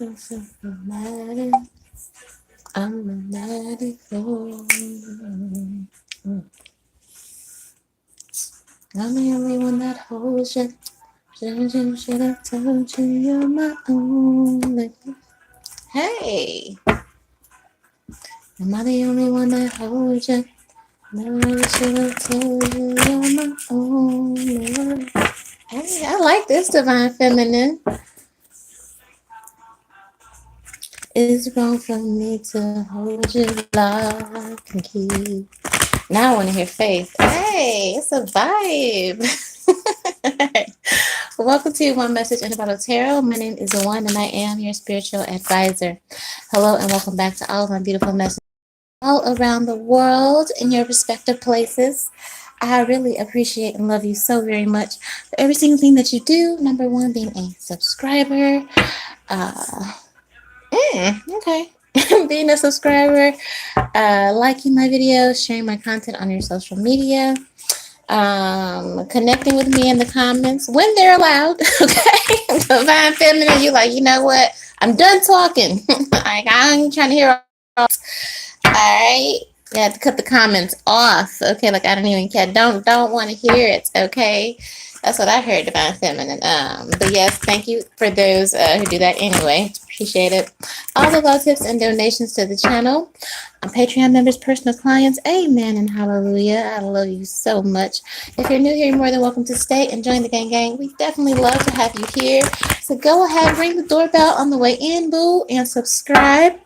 I'm ready for. I'm the only one that holds you. Should have told you you're my only. Hey, am I the only one that holds you? No, I should have told you you're my only one. Hey, I like this divine feminine. It's wrong for me to hold you lock and key. Now I want to hear Faith. Hey, it's a vibe. Welcome to One Message in a Bottle Tarot. My name is O.N.E and I am your spiritual advisor. Hello and welcome back to all of my beautiful messages all around the world in your respective places. I really appreciate and love you so very much for every single thing that you do. Number one, being a subscriber. Uh, okay. Being a subscriber, liking my videos, sharing my content on your social media, connecting with me in the comments when they're allowed. Okay. Divine feminine, you like, you know what? I'm done talking. Like, I ain't trying to hear all right. You have to cut the comments off. Okay, like I don't even care. Don't want to hear it. Okay. That's what I heard, divine feminine. But yes, thank you for those who do that anyway. Appreciate it. All the love tips and donations to the channel. Patreon members, personal clients, amen and hallelujah. I love you so much. If you're new here, you're more than welcome to stay and join the gang. We definitely love to have you here. So go ahead, ring the doorbell on the way in, boo, and subscribe.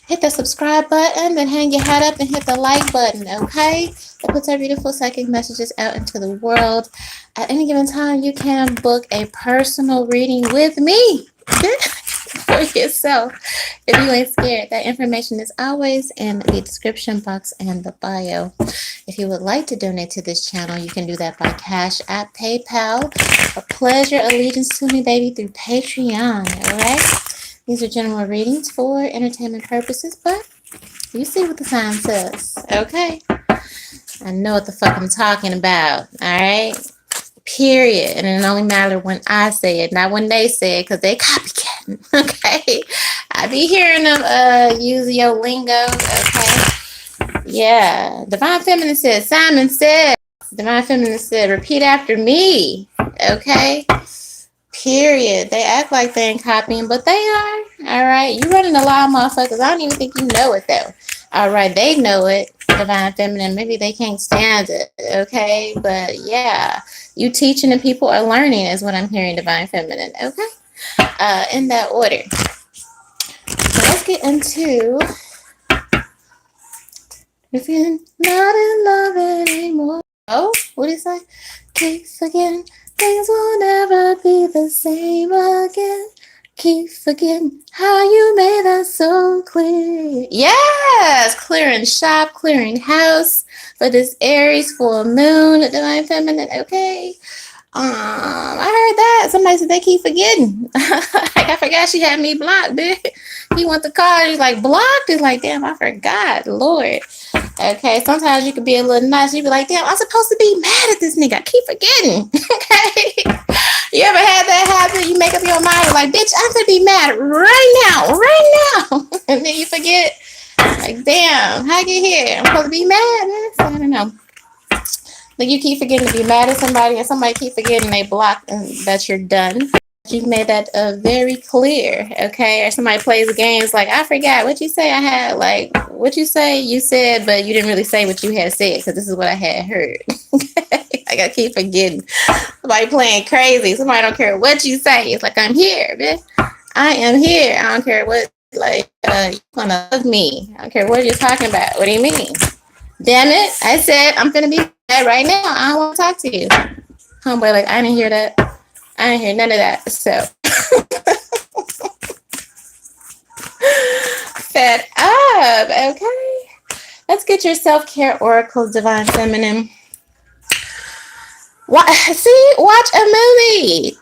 Hit the subscribe button, then hang your head up and hit the like button, okay? That puts our beautiful psychic messages out into the world. At any given time, you can book a personal reading with me for yourself. If you ain't scared, that information is always in the description box and the bio. If you would like to donate to this channel, you can do that by Cash App, PayPal, or pledge your allegiance to me, baby, through Patreon, all right? These are general readings for entertainment purposes, but you see what the sign says, okay? I know what the fuck I'm talking about, all right? Period. And it only matters when I say it, not when they say it, because they copycat, okay? I be hearing them use your lingo, okay? Yeah. Divine Feminine said, Simon said. Divine Feminine said, repeat after me, okay? Period. They act like they ain't copying, but they are. All right. You running a lot of motherfuckers. I don't even think you know it, though. All right. They know it. Divine feminine. Maybe they can't stand it. Okay. But yeah, you teaching and people are learning is what I'm hearing, divine feminine. Okay. In that order. So let's get into if you're not in love anymore. Oh, what did he say? Keep forgetting. Things will never be the same again. Keep forgetting how you made that so clear. Yes, clearing shop, clearing house for this Aries full moon, divine feminine. Okay. I heard that somebody said they keep forgetting. Like I forgot she had me blocked, bitch. He went to call. He's like blocked. He's like, damn, I forgot. Lord. Okay, sometimes you can be a little nice. You be like, damn, I'm supposed to be mad at this nigga. I keep forgetting. Okay. You ever had that happen? You make up your mind, like, bitch, I'm gonna be mad right now. And then you forget. Like, damn, how I get here? I'm supposed to be mad, man. So, I don't know. Like you keep forgetting to be mad at somebody, and somebody keep forgetting they blocked and that you're done. You've made that very clear, okay? Or somebody plays games like, I forgot what you say I had, like, what you say you said, but you didn't really say what you had said, because this is what I had heard. Like, I keep forgetting. Somebody playing crazy. Somebody don't care what you say. It's like, I'm here, bitch. I am here. I don't care what, like, you want to love me. I don't care what you're talking about. What do you mean? Damn it. I said, I'm finna be mad right now. I don't want to talk to you. Homeboy, like, I didn't hear that. I didn't hear none of that. So, fed up. Okay. Let's get your self-care oracle, divine feminine. Watch a movie.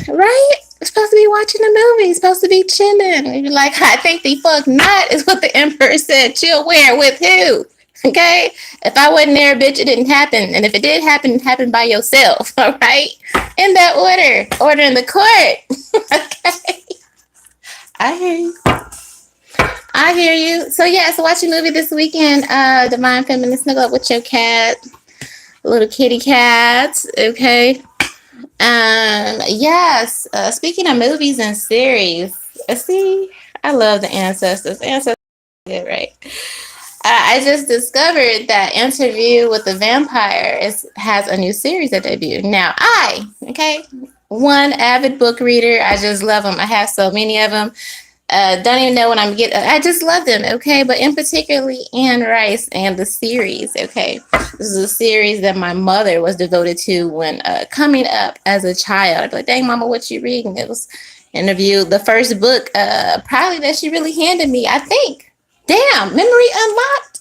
Right? You're supposed to be watching a movie. You're supposed to be chilling. And you're like, I think the fuck not is what the emperor said. Chill where? With who? Okay? If I wasn't there, bitch, it didn't happen. And if it did happen, it happened by yourself. All right? In that order. Order in the court. Okay? I hear you. I hear you. So yeah, so watch a movie this weekend. Divine Feminine, snuggle up with your cat, little kitty cat. Okay. Yes. Speaking of movies and series, see, I love the ancestors. Ancestors, are good, right? I just discovered that Interview with the Vampire has a new series that debuted. Now, okay, one avid book reader. I just love them. I have so many of them. Don't even know when I'm getting. I just love them. Okay, but in particularly Anne Rice and the series. Okay, this is a series that my mother was devoted to when coming up as a child. I'd be like, "Dang, Mama, what you reading?" It was Interview, the first book, probably that she really handed me. I think. Damn, memory unlocked.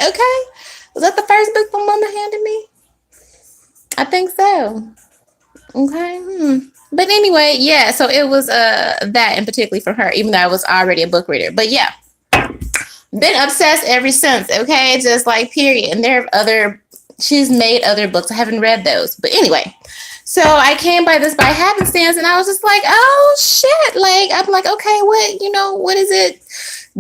Okay, was that the first book my mama handed me? I think so. Okay. But anyway, yeah, so it was that and particularly for her, even though I was already a book reader. But yeah, been obsessed ever since, okay? Just like period. And there are other she's made other books. I haven't read those. But anyway, so I came by this by happenstance and I was just like, oh shit. Like I'm like, okay, what is it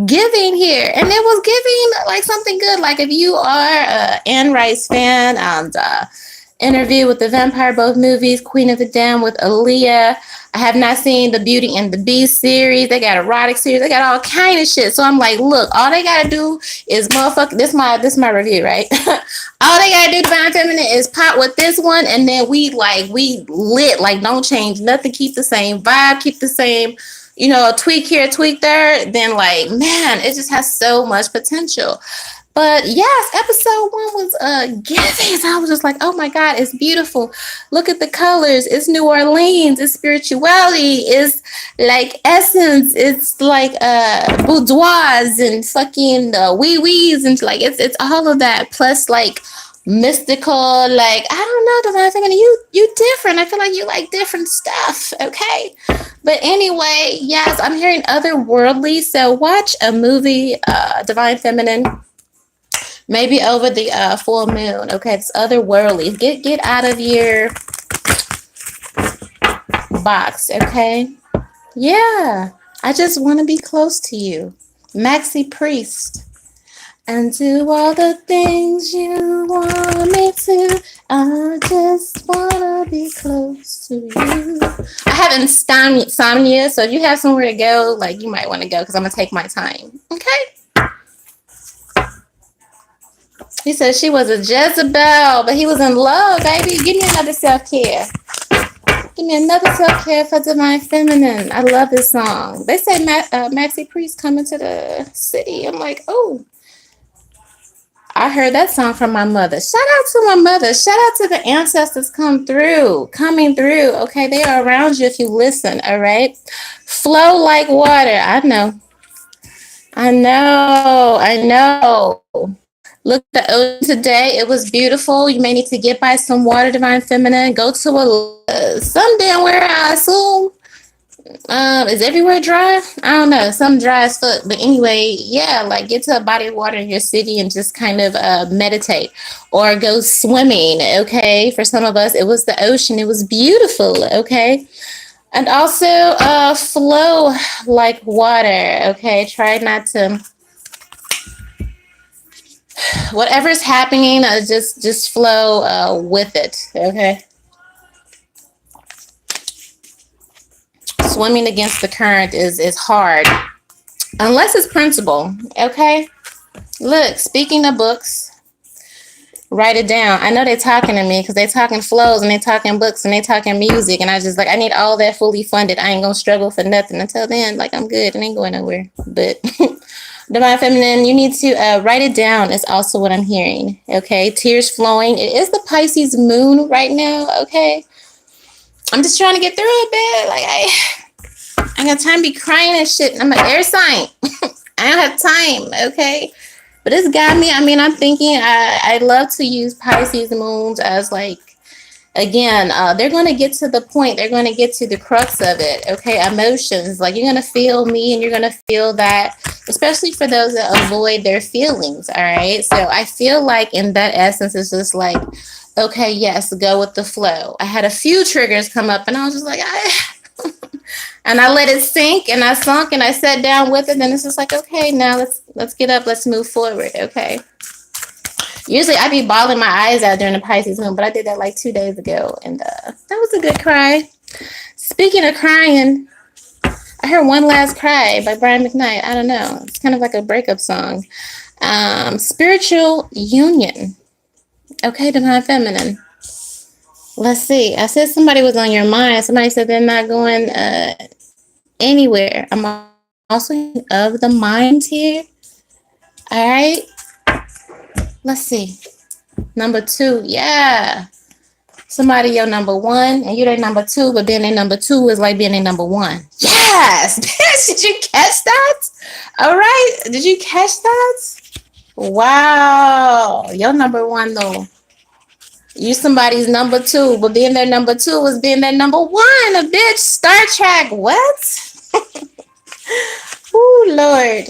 giving here? And it was giving like something good. Like if you are a Anne Rice fan and Interview with the Vampire, both movies, Queen of the Dam with Aaliyah. I have not seen the Beauty and the Beast series. They got erotic series. They got all kind of shit. So I'm like, look, all they gotta do is motherfucker. This my review, right? All they gotta do, Divine Feminine, is pop with this one, and then we lit. Like don't change nothing. Keep the same vibe. Keep the same. Tweak here, tweak there. Then like, man, it just has so much potential. But yes, episode 1 was giving. So I was just like, oh my God, it's beautiful. Look at the colors. It's New Orleans. It's spirituality. It's like essence. It's like boudoirs and fucking wee wees and like it's all of that. Plus like mystical, like I don't know, Divine Feminine, you different. I feel like you like different stuff. Okay. But anyway, yes, I'm hearing otherworldly. So watch a movie, Divine Feminine. Maybe over the full moon. Okay, it's otherworldly. Get out of your box. Okay. Yeah, I just want to be close to you, Maxi Priest, and do all the things you want me to. I just wanna be close to you. I have insomnia, so if you have somewhere to go, like you might want to go because I'm gonna take my time. Okay. He said she was a Jezebel, but he was in love, baby. Give me another self-care. Give me another self-care for Divine Feminine. I love this song. They say Maxi Priest coming to the city. I'm like, oh. I heard that song from my mother. Shout out to my mother. Shout out to the ancestors coming through. Okay, they are around you if you listen, all right? Flow like water. I know. Look at the ocean today. It was beautiful. You may need to get by some water, Divine Feminine. Go to some damn where I assume. Is everywhere dry? I don't know. Some dry as fuck. But anyway, yeah, like get to a body of water in your city and just kind of meditate or go swimming. Okay. For some of us, it was the ocean. It was beautiful. Okay. And also flow like water. Okay. Try not to. Whatever's happening, just flow with it. Okay. Swimming against the current is hard unless it's principle. Okay. Look, speaking of books, write it down. I know they're talking to me because they're talking flows and they're talking books and they're talking music, and I just like I need all that fully funded. I ain't gonna struggle for nothing until then. Like I'm good. It ain't going nowhere. But Divine Feminine, you need to write it down is also what I'm hearing. Okay. Tears flowing. It is the Pisces moon right now. Okay. I'm just trying to get through it, man. Like I got time to be crying and shit. I'm an air sign. I don't have time. Okay. But it's got me. I mean, I'm thinking I love to use Pisces moons as like, again, they're going to get to the point. They're going to get to the crux of it. Okay. Emotions. Like you're going to feel me and you're going to feel that, especially for those that avoid their feelings. All right. So I feel like in that essence, it's just like, okay, yes, go with the flow. I had a few triggers come up and I was just like, And I let it sink, and I sunk, and I sat down with it. And it's just like, okay, now let's get up, let's move forward. Okay. Usually I be bawling my eyes out during the Pisces moon, but I did that like 2 days ago, and that was a good cry. Speaking of crying, I heard One Last Cry by Brian McKnight. I don't know. It's kind of like a breakup song. Spiritual union. Okay, Divine Feminine. Let's see. I said somebody was on your mind. Somebody said they're not going anywhere. I'm also of the mind here. All right. Let's see. Number 2. Yeah. Somebody your number 1 and you their number 2, but being their number 2 is like being their number 1. Yes. Bitch, did you catch that? All right. Did you catch that? Wow. Your number 1 though. You somebody's number 2, but being their number 2 is being their number 1. A bitch. Star Trek. What? Oh, Lord.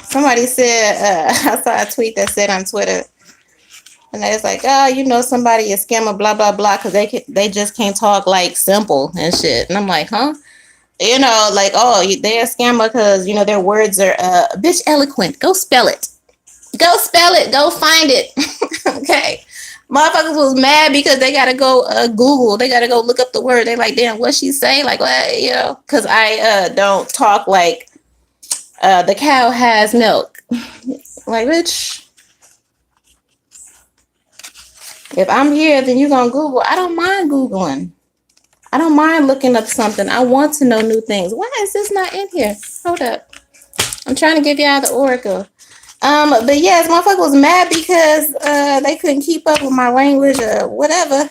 Somebody said, I saw a tweet that said on Twitter, and they was like, oh, you know, somebody is scammer, blah, blah, blah, because they just can't talk like simple and shit. And I'm like, huh? You know, like, oh, they're a scammer because, you know, their words are, bitch, eloquent. Go spell it. Go spell it. Go find it. Okay. Motherfuckers was mad because they got to go Google. They got to go look up the word. They like, damn, what she say? Like, what? You know, because I don't talk like the cow has milk. Like, bitch. If I'm here, then you're going to Google. I don't mind Googling. I don't mind looking up something. I want to know new things. Why is this not in here? Hold up. I'm trying to give y'all the oracle. But yes, motherfucker was mad because they couldn't keep up with my language or whatever.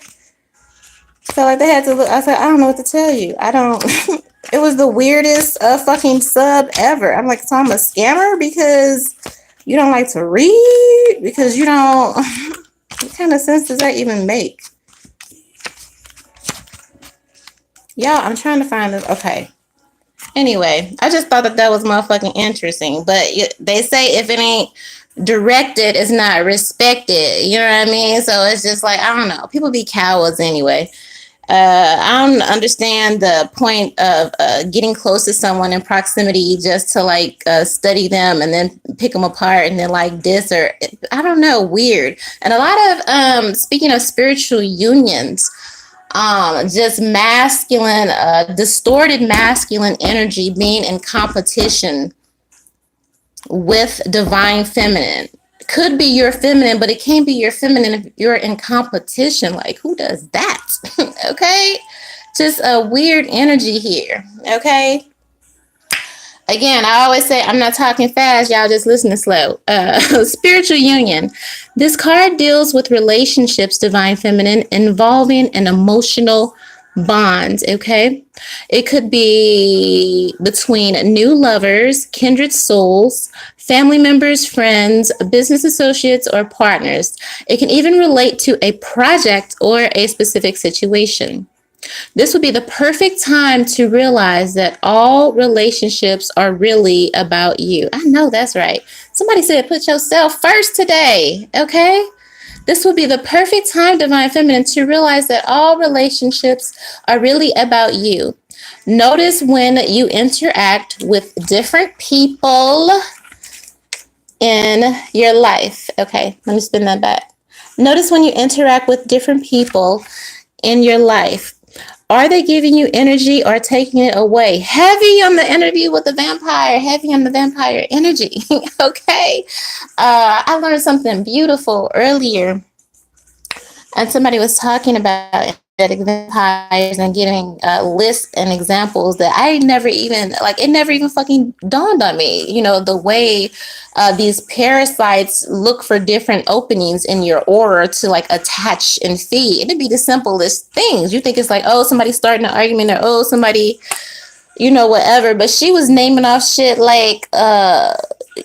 So like they had to look. I said, I don't know what to tell you. I don't. It was the weirdest fucking sub ever. I'm like, so I'm a scammer because you don't like to read? Because you don't... What kind of sense does that even make? Y'all, I'm trying to find it. Okay. Anyway, I just thought that was motherfucking interesting. But they say if it ain't directed, it's not respected. You know what I mean? So it's just like, I don't know. People be cowards anyway. I don't understand the point of getting close to someone in proximity just to like study them and then pick them apart and then like this or I don't know, weird. And a lot of speaking of spiritual unions, just masculine, distorted masculine energy being in competition with divine feminine. Could be your feminine, but it can't be your feminine if you're in competition. Like, who does that? Okay? Just a weird energy here. Okay? Again, I always say I'm not talking fast. Y'all just listen slow. Spiritual union. This card deals with relationships, divine feminine, involving an emotional bond. Okay? It could be between new lovers, kindred souls, family members, friends, business associates, or partners. It can even relate to a project or a specific situation. This would be the perfect time to realize that all relationships are really about you. I know that's right. Somebody said put yourself first today, okay? This would be the perfect time, Divine Feminine, to realize that all relationships are really about you. Notice when you interact with different people in your life. Okay, let me spin that back. Notice when you interact with different people in your life. Are they giving you energy or taking it away? Heavy on the interview with the vampire, heavy on the vampire energy. Okay. I learned something beautiful earlier. And somebody was talking about energetic vampires and giving lists and examples that I never even, like, it never even fucking dawned on me. You know, the way these parasites look for different openings in your aura to like attach and feed. It'd be the simplest things. You think it's like, oh, somebody's starting an argument or, oh, somebody, you know, whatever. But she was naming off shit like,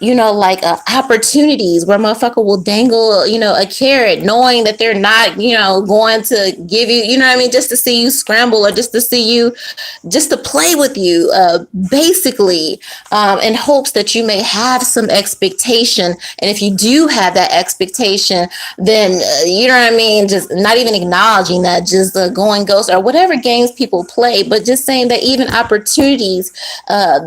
like opportunities where motherfucker will dangle, a carrot, knowing that they're not, going to give you, you know what I mean, just to see you scramble, or just to see you, just to play with you, basically, in hopes that you may have some expectation. And if you do have that expectation, then, you know what I mean, just not even acknowledging that, just going ghost, or whatever games people play, but just saying that even opportunities,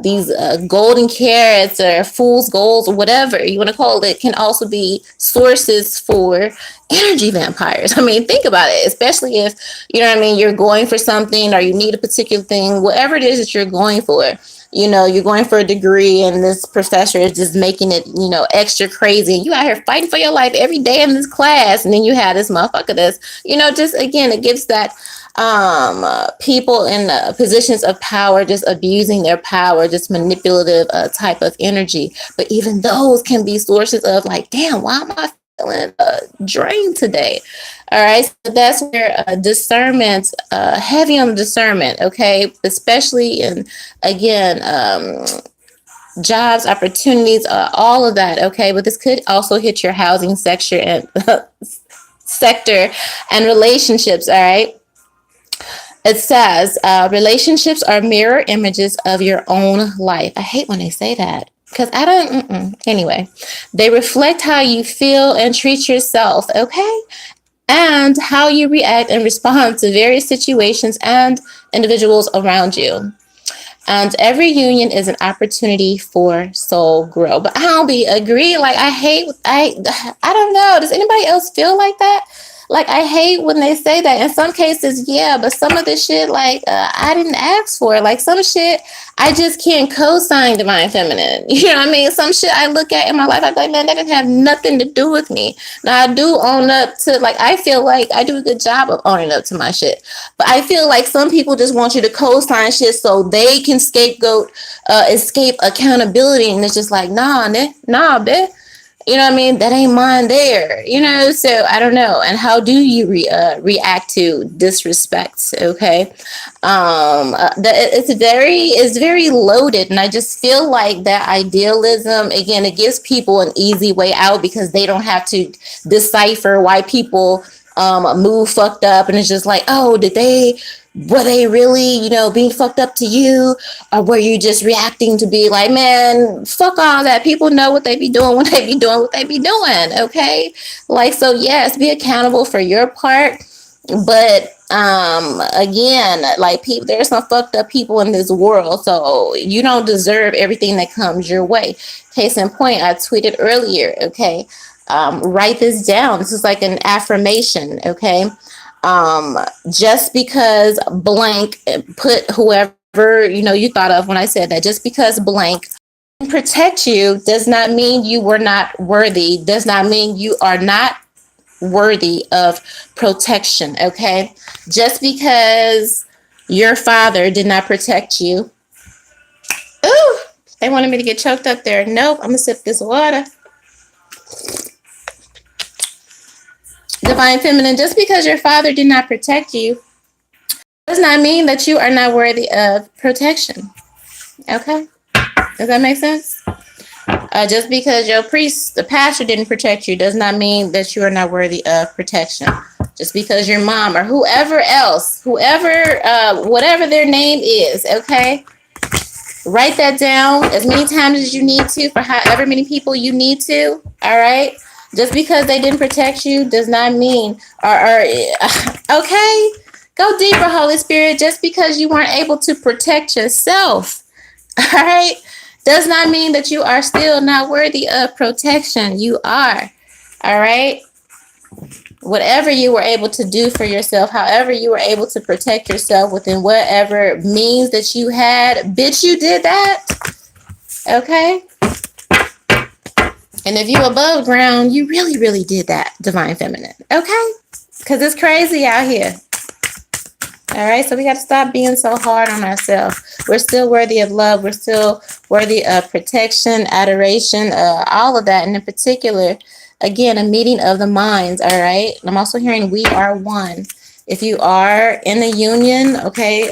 these golden carrots or fool's goals, or whatever you want to call it, can also be sources for energy vampires. I mean, think about it, especially if, you know what I mean, you're going for something, or you need a particular thing, whatever it is that you're going for. You're going for a degree, and this professor is just making it, extra crazy. And you out here fighting for your life every day in this class. And then you have this motherfucker that's, just again, it gives that people in positions of power just abusing their power, just manipulative type of energy. But even those can be sources of like, damn, why am I feeling drained today? All right, so that's where discernment, heavy on discernment, okay, especially in, again, jobs, opportunities, all of that, okay. But this could also hit your housing sector and sector and relationships. All right. It says relationships are mirror images of your own life. I hate when they say that, because I don't. Anyway, they reflect how you feel and treat yourself, okay, and how you react and respond to various situations and individuals around you. And every union is an opportunity for soul growth. But I don't agree. Like, I don't know. Does anybody else feel like that? Like, I hate when they say that. In some cases, yeah, but some of the shit, like, I didn't ask for it. Like, some shit, I just can't co-sign divine feminine. You know what I mean? Some shit I look at in my life, I'm like, man, that didn't have nothing to do with me. Now, I do own up to, like, I feel like I do a good job of owning up to my shit. But I feel like some people just want you to co-sign shit so they can escape accountability. And it's just like, nah, bitch. You know what I mean? That ain't mine there, so I don't know. And how do you react to disrespect? Okay. It's very loaded. And I just feel like that idealism, again, it gives people an easy way out, because they don't have to decipher why people move fucked up. And it's just like, oh, were they really, being fucked up to you? Or were you just reacting to be like, man, fuck all that. People know what they be doing when they be doing what they be doing. Okay. Like, so yes, be accountable for your part. But again, like, people, there's some fucked up people in this world. So you don't deserve everything that comes your way. Case in point, I tweeted earlier. Okay. Write this down. This is like an affirmation. Okay. Just because blank, put whoever you thought of when I said that, just because blank protect you does not mean you were not worthy, does not mean you are not worthy of protection. Okay. Just because your father did not protect you. Ooh, they wanted me to get choked up there. Nope. I'm gonna sip this water. Divine feminine, just because your father did not protect you does not mean that you are not worthy of protection. Okay? Does that make sense? Just because your priest, the pastor, didn't protect you does not mean that you are not worthy of protection. Just because your mom or whoever else, whatever their name is, okay? Write that down as many times as you need to, for however many people you need to, all right? Just because they didn't protect you does not mean, okay? Go deeper, Holy Spirit. Just because you weren't able to protect yourself, all right, does not mean that you are still not worthy of protection. You are, all right? Whatever you were able to do for yourself, however you were able to protect yourself within whatever means that you had, bitch, you did that, okay? And if you above ground, you really, really did that, divine feminine. Okay? Because it's crazy out here. All right? So we got to stop being so hard on ourselves. We're still worthy of love. We're still worthy of protection, adoration, all of that. And in particular, again, a meeting of the minds. All right? I'm also hearing we are one. If you are in a union, okay,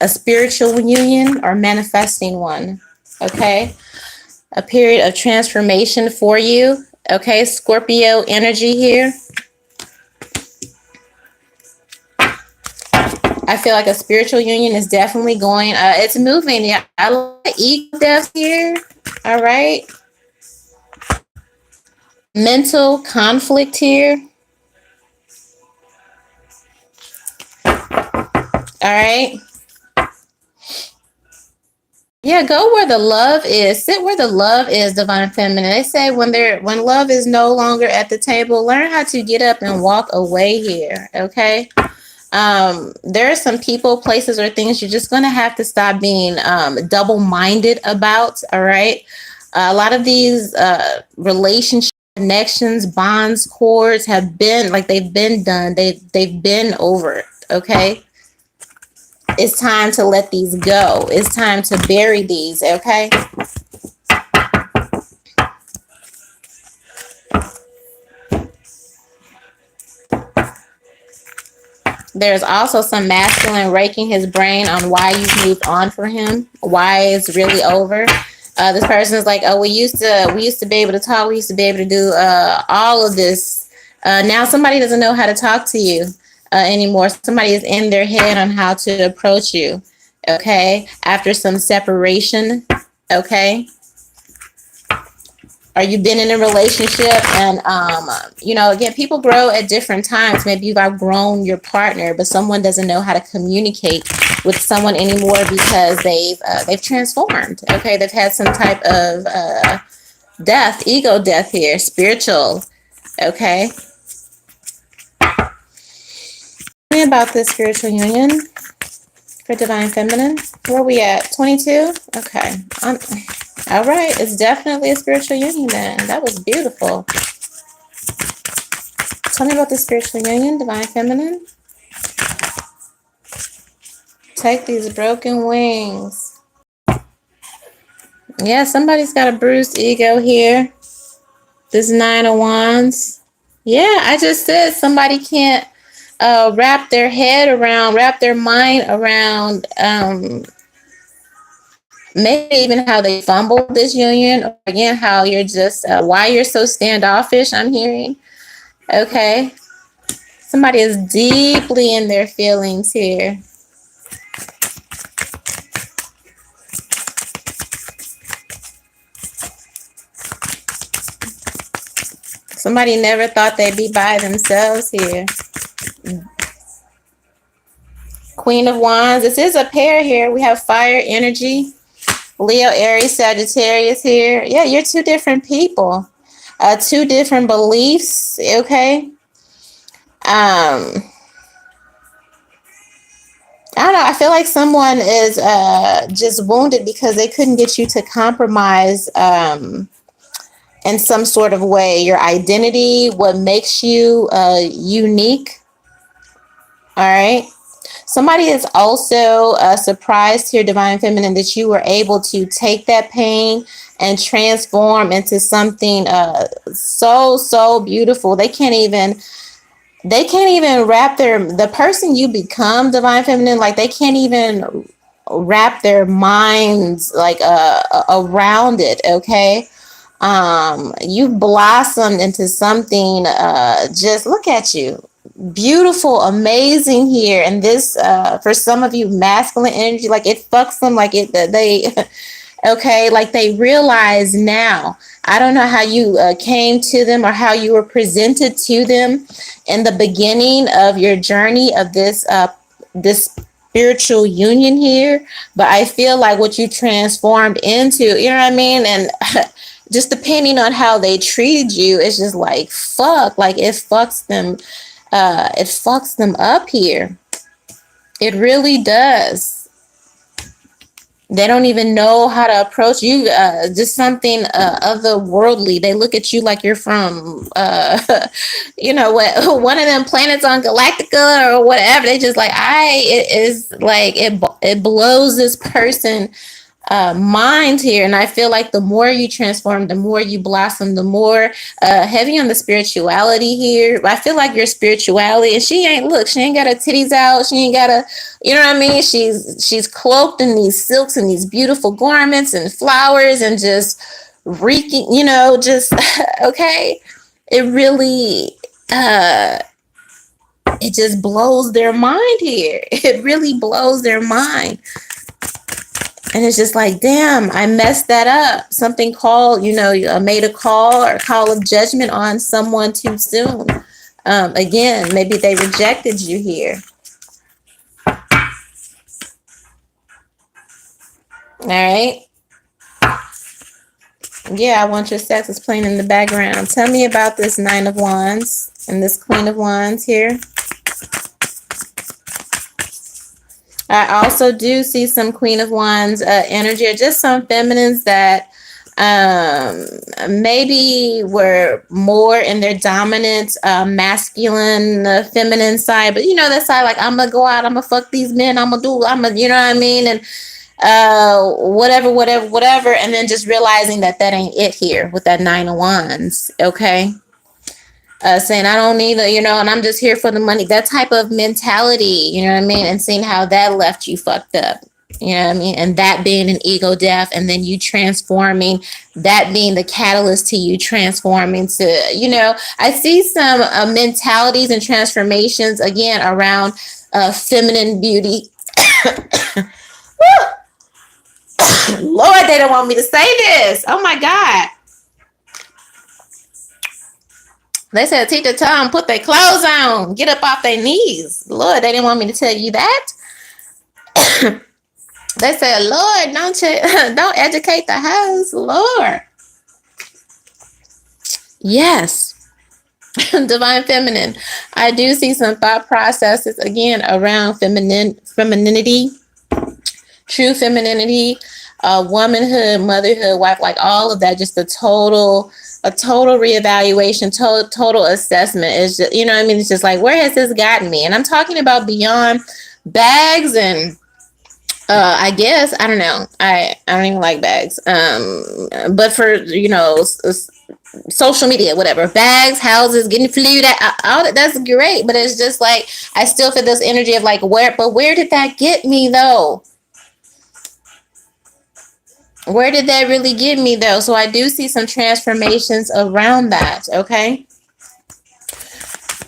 a spiritual union or manifesting one. Okay. A period of transformation for you. Okay. Scorpio energy here. I feel like a spiritual union is definitely going, it's moving. Yeah, I like ego death here. All right. Mental conflict here. All right. Yeah, go where the love is. Sit where the love is, divine feminine. They say when love is no longer at the table, learn how to get up and walk away here. Okay. There are some people, places, or things you're just gonna have to stop being double-minded about. All right. A lot of these relationship connections, bonds, cords have been like they've been done. They've been over. Okay. It's time to let these go. It's time to bury these. Okay. There's also some masculine raking his brain on why you've moved on for him, why it's really over. This person is like, oh, we used to be able to talk, we used to be able to do all of this. Now somebody doesn't know how to talk to you anymore. Somebody is in their head on how to approach you. Okay, after some separation. Okay. Or you've been in a relationship and again, people grow at different times. Maybe you've outgrown your partner, but someone doesn't know how to communicate with someone anymore because they've transformed. Okay, they've had some type of death, ego death here, spiritual. Okay. Tell me about this spiritual union for divine feminine. Where are we at? 22? Okay. All right. It's definitely a spiritual union then. That was beautiful. Tell me about the spiritual union, divine feminine. Take these broken wings. Yeah, somebody's got a bruised ego here. This 9 of Wands. Yeah, I just said somebody can't wrap their mind around maybe even how they fumbled this union, or again, how you're just, why you're so standoffish, I'm hearing. Okay. Somebody is deeply in their feelings here. Somebody never thought they'd be by themselves here. Queen of Wands. This is a pair here. We have fire energy. Leo, Aries, Sagittarius here. Yeah, you're two different people. Two different beliefs. Okay. I don't know. I feel like someone is just wounded because they couldn't get you to compromise in some sort of way. Your identity, what makes you unique. All right. Somebody is also surprised here, divine feminine, that you were able to take that pain and transform into something so beautiful. They can't even wrap the person you become, divine feminine, like they can't even wrap their minds like around it. Okay. You've blossomed into something, just look at you, beautiful, amazing here. And this, for some of you, masculine energy, like it fucks them, like they okay, like they realize now. I don't know how you came to them or how you were presented to them in the beginning of your journey of this spiritual union here, but I feel like what you transformed into, you know what I mean? And just depending on how they treated you, it's just like fuck, like it fucks them up here. It really does. They don't even know how to approach you. Just something otherworldly. They look at you like you're from, what, one of them planets on Galactica or whatever. They just like, it is like it blows this person mind here. And I feel like the more you transform, the more you blossom, the more heavy on the spirituality here. I feel like your spirituality, and she ain't got her titties out. She ain't got a, you know what I mean? She's cloaked in these silks and these beautiful garments and flowers and just reeking, just okay. It really, it just blows their mind here. It really blows their mind. And it's just like, damn, I messed that up. Something called, made a call or call of judgment on someone too soon. Again, maybe they rejected you here. All right. Yeah, I want your sex is playing in the background. Tell me about this Nine of Wands and this Queen of Wands here. I also do see some Queen of Wands energy, or just some feminines that maybe were more in their dominant masculine feminine side, but that side, like, I'm gonna go out, I'm gonna fuck these men, I'm gonna you know what I mean, and whatever, and then just realizing that ain't it here with that Nine of Wands. Okay. Saying I don't need it, and I'm just here for the money. That type of mentality, you know what I mean? And seeing how that left you fucked up, you know what I mean? And that being an ego death, and then you transforming, that being the catalyst to you transforming to, I see some mentalities and transformations again around feminine beauty. Lord, they don't want me to say this. Oh my God. They said, teach the tongue, put their clothes on, get up off their knees. Lord, they didn't want me to tell you that. They said, Lord, don't educate the house, Lord. Yes. Divine feminine. I do see some thought processes again around femininity, true femininity, womanhood, motherhood, wife, like all of that. Just a total reevaluation, total assessment. Is just, what I mean? It's just like, where has this gotten me? And I'm talking about beyond bags and I guess, I don't know. I don't even like bags. But for, social media, whatever, bags, houses, getting flued out, all that, that's great. But it's just like, I still feel this energy of like, where did that get me though? Where did that really get me though? So I do see some transformations around that. Okay.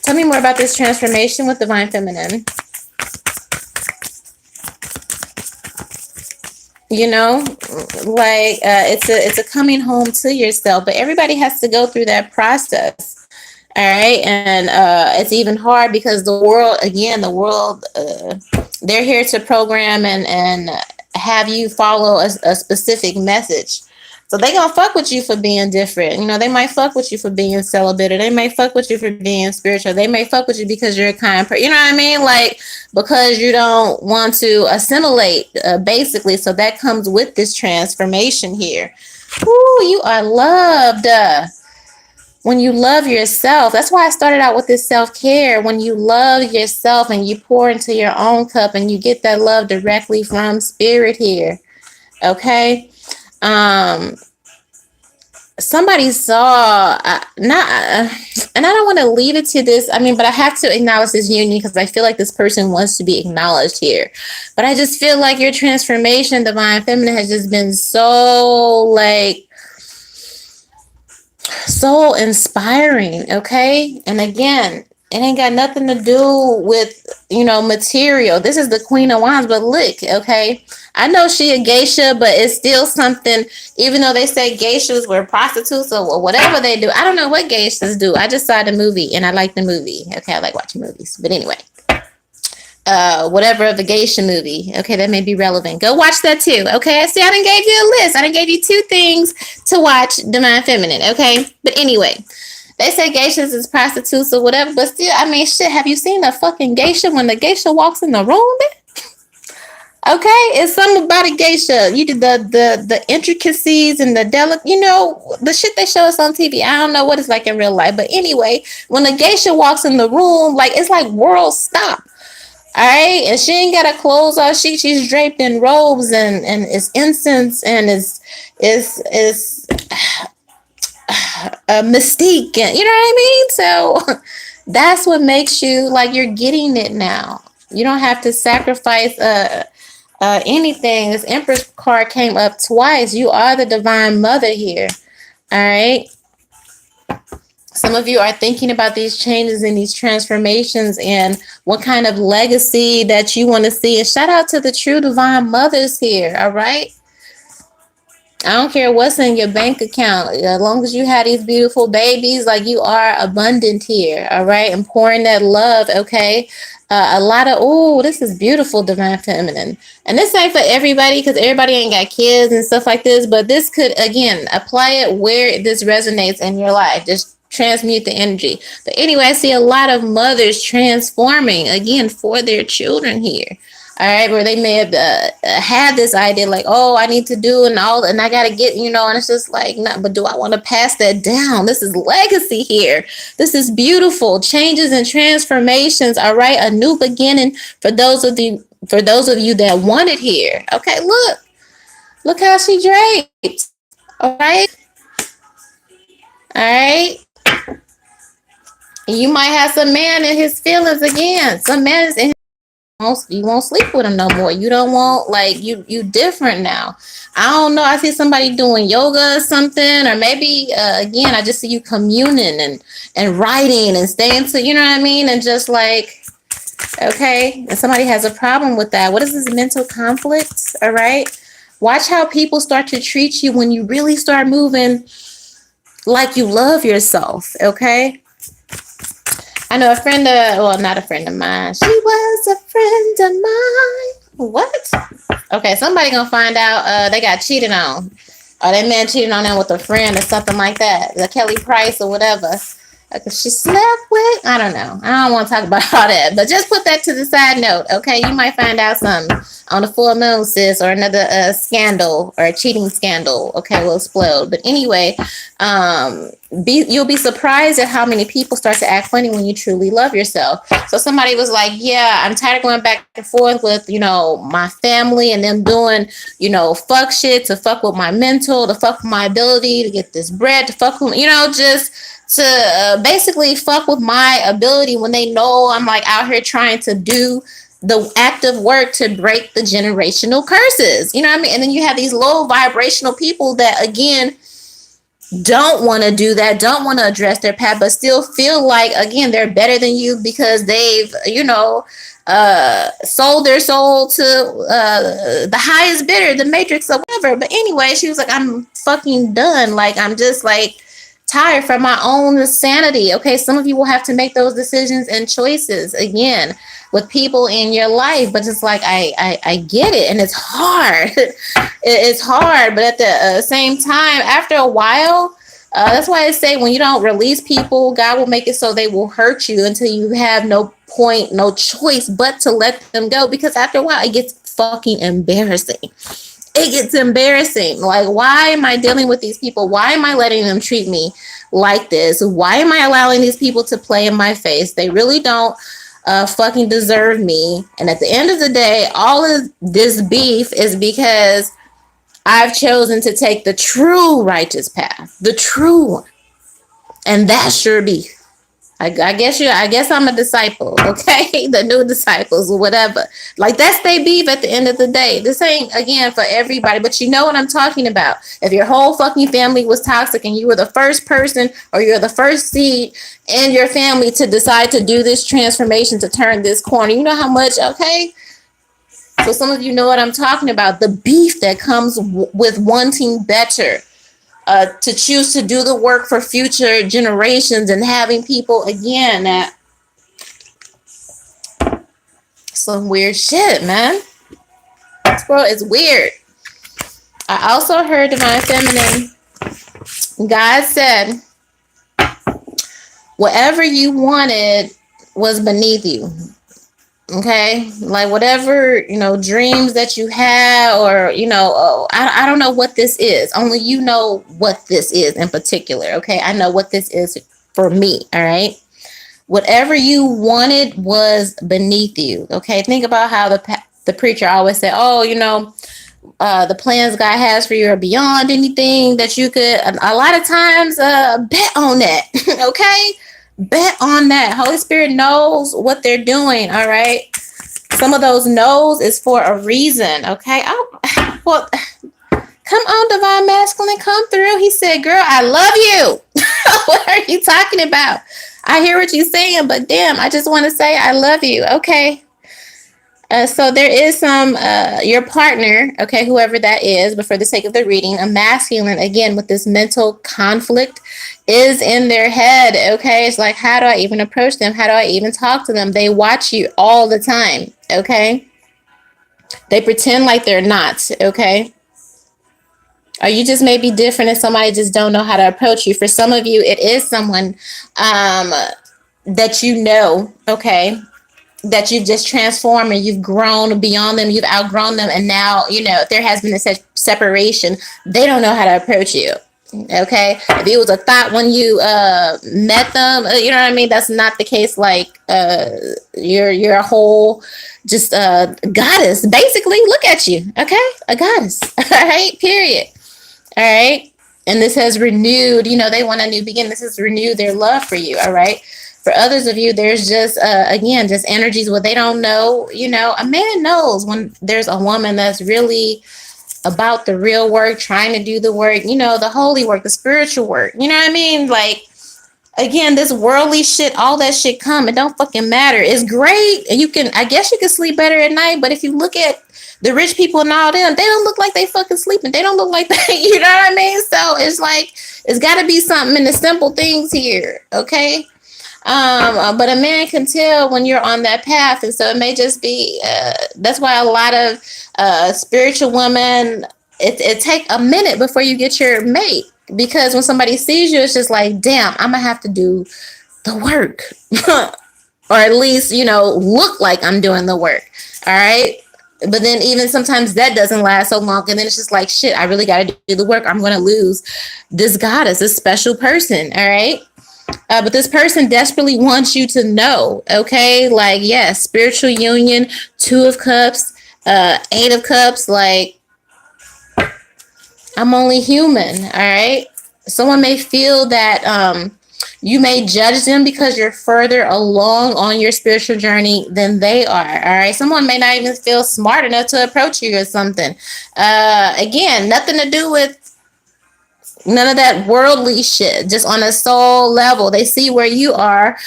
Tell me more about this transformation with Divine Feminine. It's a coming home to yourself, but everybody has to go through that process. All right. And it's even hard because the world, they're here to program and have you follow a specific message. So they gonna fuck with you for being different. They might fuck with you for being celibate, or they may fuck with you for being spiritual. They may fuck with you because you're a kind person. You know what I mean? Like, because you don't want to assimilate, basically. So that comes with this transformation here. Ooh, you are loved. When you love yourself, that's why I started out with this self-care. When you love yourself and you pour into your own cup and you get that love directly from spirit here. Okay. Somebody saw and I don't want to lead it to this. I mean, but I have to acknowledge this union because I feel like this person wants to be acknowledged here. But I just feel like your transformation, Divine Feminine, has just been so inspiring. Okay. And again, it ain't got nothing to do with, material. This is the Queen of Wands, but look, okay. I know she a geisha, but it's still something, even though they say geishas were prostitutes or whatever they do. I don't know what geishas do. I just saw the movie and I like the movie. Okay, I like watching movies. But anyway, whatever of the geisha movie. Okay, that may be relevant. Go watch that too. Okay, see, I done gave you a list. I done gave you 2 things to watch, Divine Feminine. Okay, but anyway, they say geishas is prostitutes or whatever, but still, I mean, shit, have you seen a fucking geisha when the geisha walks in the room? Okay, it's something about a geisha. You did the intricacies and the the shit they show us on TV. I don't know what it's like in real life, but anyway, when a geisha walks in the room, like, it's like worlds stop. All right, and she ain't got her clothes off. She's draped in robes and it's incense and is a mystique, and you know what I mean. So that's what makes you like you're getting it now. You don't have to sacrifice anything. This Empress card came up twice. You are the divine mother here. All right. Some of you are thinking about these changes and these transformations and what kind of legacy that you want to see. And shout out to the true divine mothers here. All right. I don't care what's in your bank account. As long as you have these beautiful babies, like you are abundant here. All right. And pouring that love. Okay. A lot of, oh, this is beautiful, divine feminine. And this ain't for everybody because everybody ain't got kids and stuff like this. But this could, again, apply it where this resonates in your life. Just transmute the energy. But anyway, I see a lot of mothers transforming, again, for their children here. All right, where they may have had this idea like, oh, I need to do and all, and I got to get, and it's just like, no, but do I want to pass that down? This is legacy here. This is beautiful changes and transformations. All right, a new beginning for those of you that want it here. Okay, look how she draped. All right, all right. You might have some man in his feelings again. Some man is in. You won't sleep with him no more. You don't want like you different now. I don't know. I see somebody doing yoga or something, or maybe again, I just see you communing and writing and staying to, you know what I mean, and just like okay, and somebody has a problem with that. What is this mental conflict? All right, watch how people start to treat you when you really start moving like you love yourself. Okay. I know a friend of, well, not a friend of mine. She was a friend of mine. What? Okay, somebody gonna find out they got cheated on. Or that man cheated on them with a friend or something like that. The Kelly Price or whatever. She slept with, I don't know. I don't want to talk about all that. But just put that to the side note, okay? You might find out something on the full moon, sis, or another scandal or a cheating scandal, okay, will explode. But anyway, you'll be surprised at how many people start to act funny when you truly love yourself. So somebody was like, yeah, I'm tired of going back and forth with, my family and them doing, fuck shit to fuck with my mental, to fuck with my ability to get this bread, to fuck with, just to basically fuck with my ability when they know I'm like out here trying to do the active work to break the generational curses. You know what I mean? And then you have these low vibrational people that, again, don't want to do that, don't want to address their path, but still feel like, again, they're better than you because they've, sold their soul to the highest bidder, the matrix or whatever. But anyway, she was like, I'm fucking done. Like, I'm just like tired from my own sanity. Okay, some of you will have to make those decisions and choices again with people in your life, but just like I get it, and it's hard. It's hard, but at the same time, after a while, that's why I say when you don't release people, God will make it so they will hurt you until you have no point, no choice but to let them go. Because after a while, it gets fucking embarrassing. It gets embarrassing. Like, why am I dealing with these people? Why am I letting them treat me like this? Why am I allowing these people to play in my face? They really don't fucking deserve me. And at the end of the day, all of this beef is because I've chosen to take the true righteous path, the true one. And that's your beef. I guess I'm a disciple, okay? The new disciples or whatever. Like, that's their beef at the end of the day. This ain't, again, for everybody, but you know what I'm talking about. If your whole fucking family was toxic and you were the first person or you're the first seed in your family to decide to do this transformation, to turn this corner, you know how much, okay? So some of you know what I'm talking about. The beef that comes with wanting better. To choose to do the work for future generations and having people, again, that some weird shit, man. This world is weird. I also heard Divine Feminine, God said, whatever you wanted was beneath you. Okay, like whatever, dreams that you had, or, I don't know what this is. Only you know what this is in particular. Okay, I know what this is for me. All right. Whatever you wanted was beneath you. Okay, think about how the preacher always said, "Oh, the plans God has for you are beyond anything that you could." A lot of times, bet on that. Okay, bet on that. Holy Spirit knows what they're doing. All right. Some of those no's is for a reason. Okay. Well, come on, divine masculine, come through. He said, "Girl, I love you." What are you talking about? I hear what you're saying, but damn, I just want to say I love you. Okay. So there is your partner, okay, whoever that is, but for the sake of the reading, a masculine, again, with this mental conflict is in their head, okay? It's like, how do I even approach them? How do I even talk to them? They watch you all the time, okay? They pretend like they're not, okay? Or you just may be different and somebody just don't know how to approach you. For some of you, it is someone that you know, okay, that you've just transformed and you've grown beyond them, you've outgrown them, and now, if there has been a separation, they don't know how to approach you. Okay, if it was a thought when you met them, you know what I mean, that's not the case. Like you're a whole just goddess, basically. Look at you. Okay, a goddess. All right, period. All right, and this has renewed, they want a new beginning. This has renewed their love for you. All right. For others of you, there's just, again, just energies where they don't know, a man knows when there's a woman that's really about the real work, trying to do the work, the holy work, the spiritual work. You know what I mean? Like, again, this worldly shit, all that shit come. It don't fucking matter. It's great. And I guess you can sleep better at night. But if you look at the rich people and all them, they don't look like they fucking sleeping. They don't look like they, you know what I mean? So it's like, it's got to be something in the simple things here. Okay. But a man can tell when you're on that path, and so it may just be that's why a lot of spiritual women, it take a minute before you get your mate, because when somebody sees you, it's just like, damn, I'm gonna have to do the work, or at least look like I'm doing the work. All right. But then even sometimes that doesn't last so long, and then it's just like, shit, I really got to do the work. I'm gonna lose this goddess, this special person. All right. But this person desperately wants you to know, okay? Like, yes, spiritual union, 2 of Cups, 8 of Cups. Like, I'm only human, all right? Someone may feel that you may judge them because you're further along on your spiritual journey than they are, all right? Someone may not even feel smart enough to approach you or something. Again, nothing to do with none of that worldly shit, just on a soul level. They see where you are,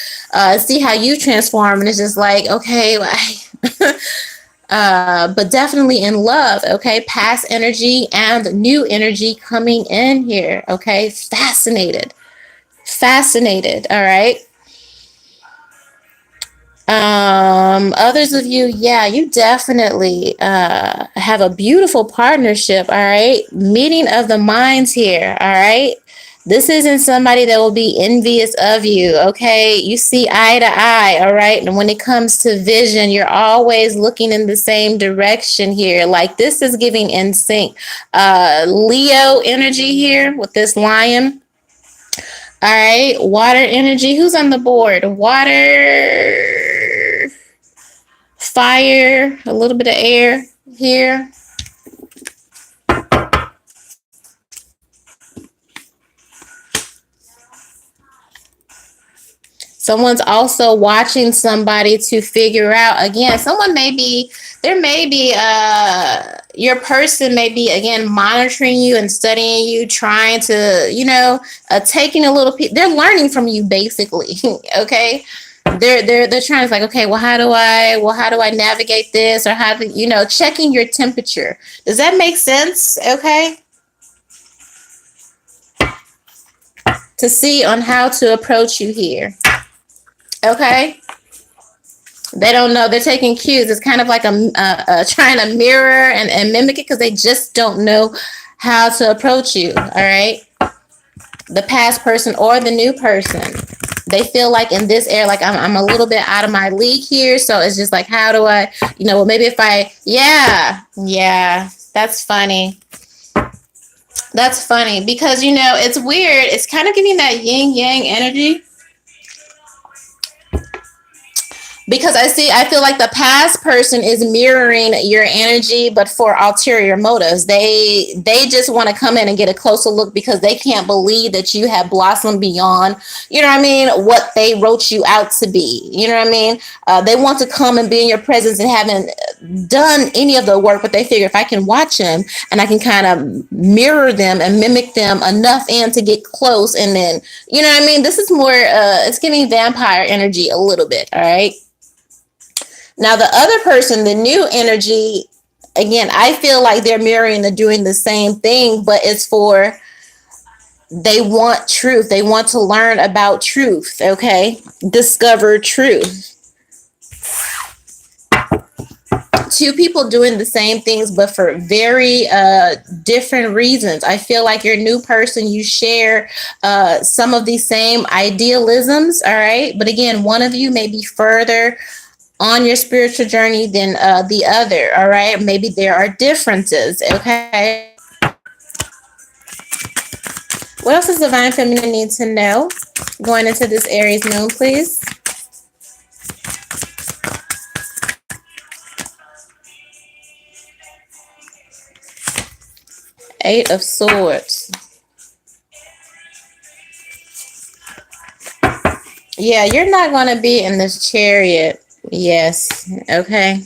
see how you transform, and it's just like, okay, but definitely in love, okay? Past energy and new energy coming in here, okay? Fascinated, all right? Others of you, yeah, you definitely have a beautiful partnership, all right? Meeting of the minds here, all right? This isn't somebody that will be envious of you, okay? You see eye to eye, all right? And when it comes to vision, you're always looking in the same direction here. Like, this is giving in sync. Leo energy here with this lion. All right, water energy. Who's on the board? Water, fire, a little bit of air here. Someone's also watching somebody to figure out, again, your person may be, again, monitoring you and studying you, trying to, taking a little, they're learning from you, basically. Okay. They're trying to, like, okay, well, how do I navigate this, or how to, checking your temperature. Does that make sense? Okay. To see on how to approach you here. Okay. They don't know. They're taking cues. It's kind of like a trying to mirror and mimic it, because they just don't know how to approach you. All right. The past person or the new person. They feel like in this area, like I'm a little bit out of my league here. So it's just like, how do I, well, maybe if yeah, that's funny. That's funny because, it's weird. It's kind of giving that yin yang energy. Because I feel like the past person is mirroring your energy, but for ulterior motives. They just want to come in and get a closer look because they can't believe that you have blossomed beyond, you know what I mean, what they wrote you out to be. You know what I mean? They want to come and be in your presence and haven't done any of the work, but they figure if I can watch them and I can kind of mirror them and mimic them enough and to get close, and then, you know what I mean? This is more, it's giving vampire energy a little bit, all right? Now, the other person, the new energy, again, I feel like they're mirroring, they're doing the same thing, but it's for, they want truth. They want to learn about truth, okay? Discover truth. Two people doing the same things, but for very different reasons. I feel like your new person, you share some of these same idealisms, all right? But again, one of you may be further on your spiritual journey than the other, all right? Maybe there are differences, okay? What else does Divine Feminine need to know going into this Aries moon, please? Eight of Swords. Yeah, you're not going to be in this Chariot. Yes, okay.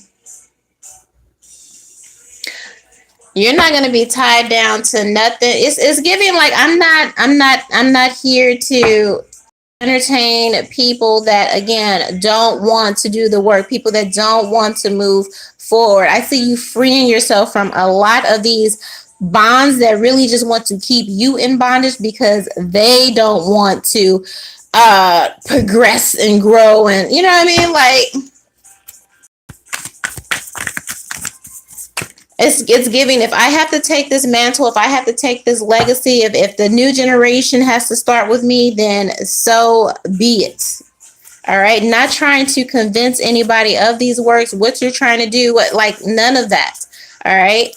You're not going to be tied down to nothing. It's giving like I'm not here to entertain people that, again, don't want to do the work, people that don't want to move forward. I see you freeing yourself from a lot of these bonds that really just want to keep you in bondage because they don't want to progress and grow, and you know what I mean? Like, it's giving, if I have to take this mantle, if I have to take this legacy, if the new generation has to start with me, then so be it. All right. Not trying to convince anybody of these works, what you're trying to do, what, like none of that. All right.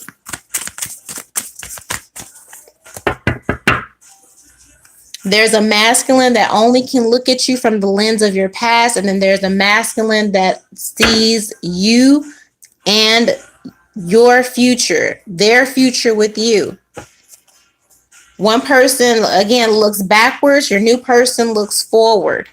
There's a masculine that only can look at you from the lens of your past. And then there's a masculine that sees you and your future, their future with you. One person, again, looks backwards. Your new person looks forward.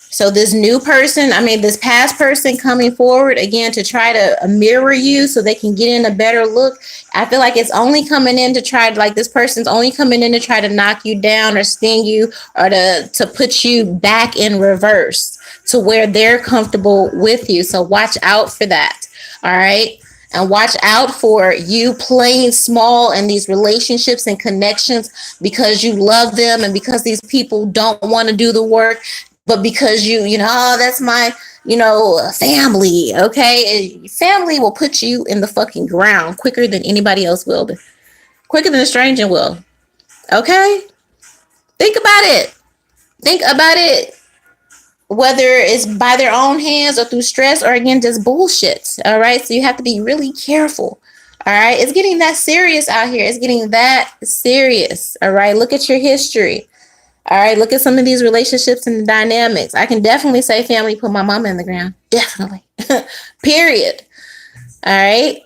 So this new person, I mean, this past person coming forward, again, to try to mirror you so they can get in a better look. I feel like it's only coming in to try, like this person's only coming in to try to knock you down or sting you or to put you back in reverse to where they're comfortable with you. So watch out for that. All right. And watch out for you playing small in these relationships and connections because you love them and because these people don't want to do the work. But because you know, oh, that's my, family, okay? Family will put you in the fucking ground quicker than anybody else will, quicker than a stranger will, okay? Think about it. Think about it, whether it's by their own hands or through stress or, again, just bullshit, all right? So you have to be really careful, all right? It's getting that serious out here. It's getting that serious, all right? Look at your history. All right, look at some of these relationships and the dynamics. I can definitely say family put my mama in the ground. Definitely. Period. All right.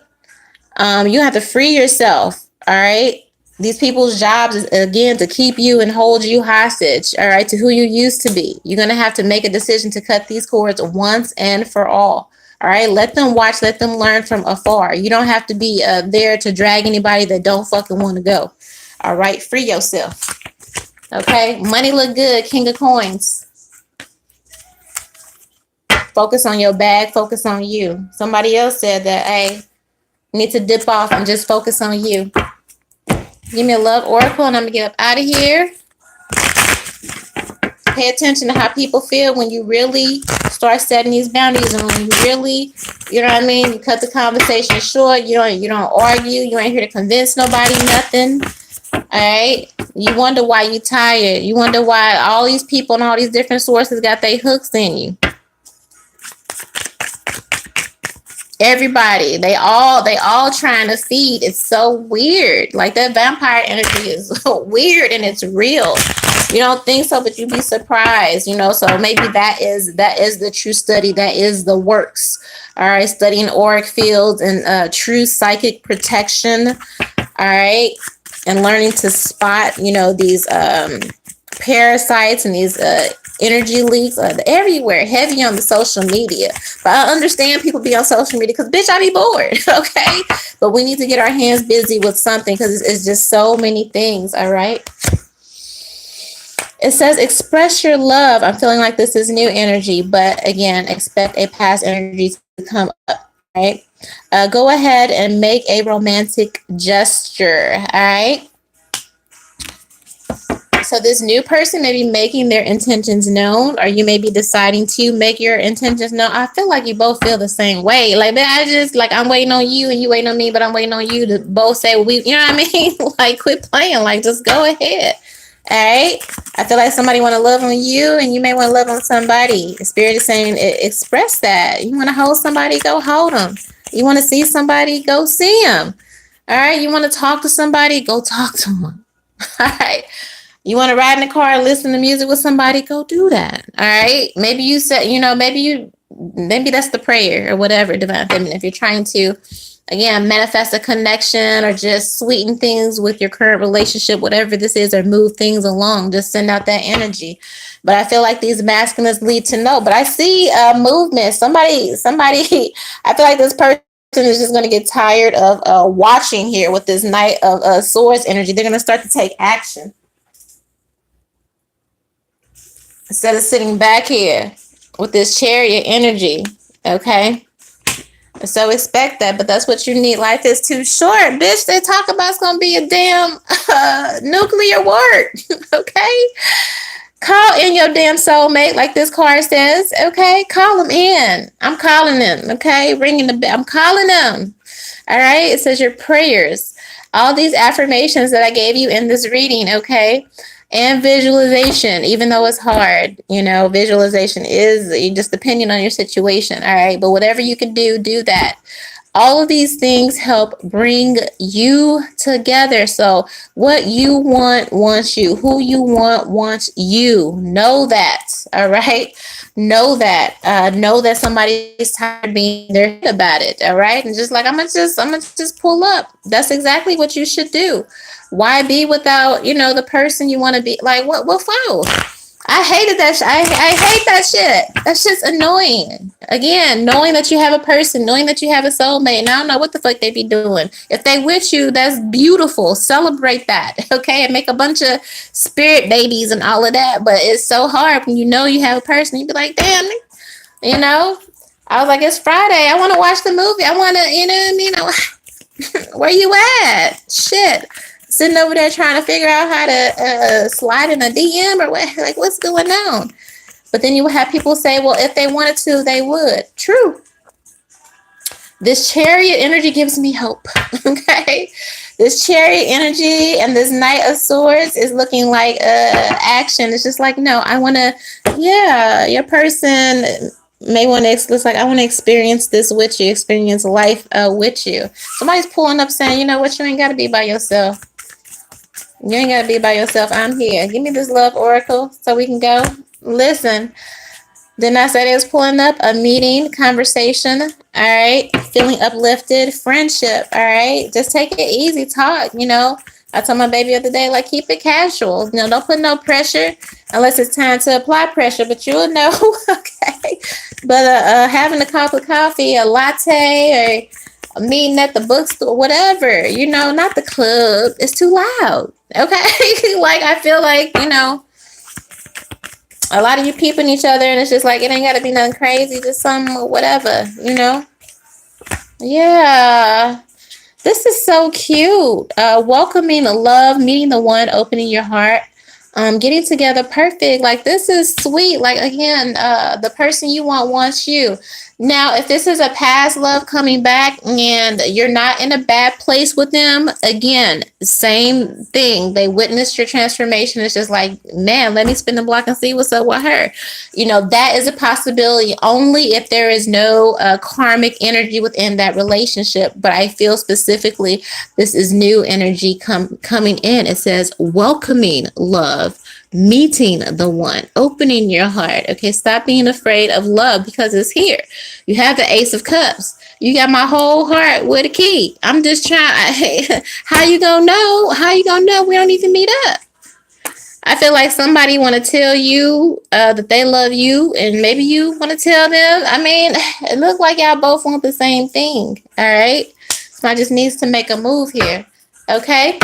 You have to free yourself. All right. These people's jobs is, again, to keep you and hold you hostage. All right. To who you used to be. You're going to have to make a decision to cut these cords once and for all. All right. Let them watch. Let them learn from afar. You don't have to be there to drag anybody that don't fucking want to go. All right. Free yourself. Okay, money look good, king of coins. Focus on your bag, focus on you. Somebody else said that, hey, you need to dip off and just focus on you. Give me a love oracle and I'm going to get up out of here. Pay attention to how people feel when you really start setting these boundaries and when you really, you know what I mean, you cut the conversation short, you don't argue, you ain't here to convince nobody nothing. All right. You wonder why you tired. You wonder why all these people and all these different sources got their hooks in you. Everybody, they all trying to feed. It's so weird. Like that vampire energy is weird and it's real. You don't think so, but you'd be surprised, So maybe that is the true study. That is the works. All right, studying auric fields and true psychic protection. All right, and learning to spot, these parasites and these energy leaks are everywhere, heavy on the social media. But I understand people be on social media because, bitch, I be bored, okay? But we need to get our hands busy with something because it's just so many things, all right? It says, express your love. I'm feeling like this is new energy, but again, expect a past energy to come up, right? Go ahead and make a romantic gesture, all right? So this new person may be making their intentions known, or you may be deciding to make your intentions known. I feel like you both feel the same way. Like, I'm waiting on you and you waiting on me, but I'm waiting on you to both say you know what I mean? Like, quit playing. Like, just go ahead. All right. I feel like somebody want to love on you and you may want to love on somebody. The spirit is saying, express that. You want to hold somebody, go hold them. You want to see somebody, go see them. All right. You want to talk to somebody, go talk to them. All right. You want to ride in the car and listen to music with somebody, go do that. All right. Maybe you said, maybe that's the prayer or whatever, divine feminine. If you're trying to, again, manifest a connection or just sweeten things with your current relationship, whatever this is, or move things along, just send out that energy. But I feel like these masculines need to know. But I see movement. Somebody, I feel like this person is just going to get tired of watching here with this Knight of Swords energy. They're going to start to take action. Instead of sitting back here with this Chariot energy, okay? So expect that, but that's what you need. Life is too short, bitch. They talk about it's going to be a damn nuclear war, okay? Call in your damn soulmate, like this card says, okay? Call them in. I'm calling them, okay? Ringing the bell. I'm calling them, all right? It says your prayers. All these affirmations that I gave you in this reading, okay? And visualization, even though it's hard, visualization is just depending on your situation. All right. But whatever you can do that. All of these things help bring you together. So what you want wants you. Who you want wants you. Know that. All right. Know that somebody's tired of being their head about it. All right. And just like, I'm gonna just pull up. That's exactly what you should do. Why be without, the person you want to be? Like, what for? I hated that. I hate that shit. That's just annoying. Again, knowing that you have a person, knowing that you have a soulmate, and I don't know what the fuck they be doing. If they with you, that's beautiful. Celebrate that, okay? And make a bunch of spirit babies and all of that. But it's so hard when you have a person. You be like, damn, I was like, it's Friday. I want to watch the movie. I want to, where you at? Shit. Sitting over there trying to figure out how to slide in a DM or what, like, what's going on? But then you would have people say, well, if they wanted to, they would. True. This Chariot energy gives me hope. Okay. This Chariot energy and this Knight of Swords is looking like action. It's just like, no, I want to, your person may want to, looks like I want to experience this with you, experience life with you. Somebody's pulling up saying, you know what, you ain't got to be by yourself. You ain't got to be by yourself. I'm here. Give me this love oracle so we can go. Listen. Then I said it was pulling up a meeting, conversation. All right. Feeling uplifted. Friendship. All right. Just take it easy. Talk. I told my baby the other day, like, keep it casual. Don't put no pressure unless it's time to apply pressure. But you'll know. Okay. But having a cup of coffee, a latte, or meeting at the bookstore, whatever, not the club. It's too loud. Okay. Like, I feel like, a lot of you peeping each other and it's just like, it ain't got to be nothing crazy, just some whatever, Yeah. This is so cute. Welcoming love, meeting the one, opening your heart, getting together, perfect. Like, this is sweet. Like, again, the person you want wants you. Now, if this is a past love coming back and you're not in a bad place with them, again, same thing. They witnessed your transformation. It's just like, man, let me spin the block and see what's up with her. You know, that is a possibility only if there is no karmic energy within that relationship. But I feel specifically this is new energy coming in. It says welcoming love, meeting the one, opening your heart. Okay, stop being afraid of love because it's here. You have the Ace of Cups. You got my whole heart with a key. I'm just trying. How you gonna know? How you gonna know we don't need to meet up? I feel like somebody want to tell you that they love you, and maybe you want to tell them. I mean, it looks like y'all both want the same thing. All right, so I just needs to make a move here. Okay,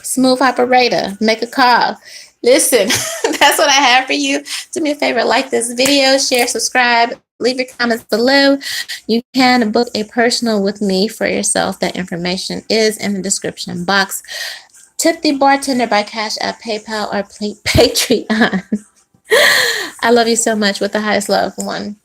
smooth operator, make a call. Listen, that's what I have for you. Do me a favor, like this video, share, subscribe, leave your comments below. You can book a personal with me for yourself. That information is in the description box. Tip the bartender by Cash App, PayPal, or Patreon. I love you so much with the highest love. One.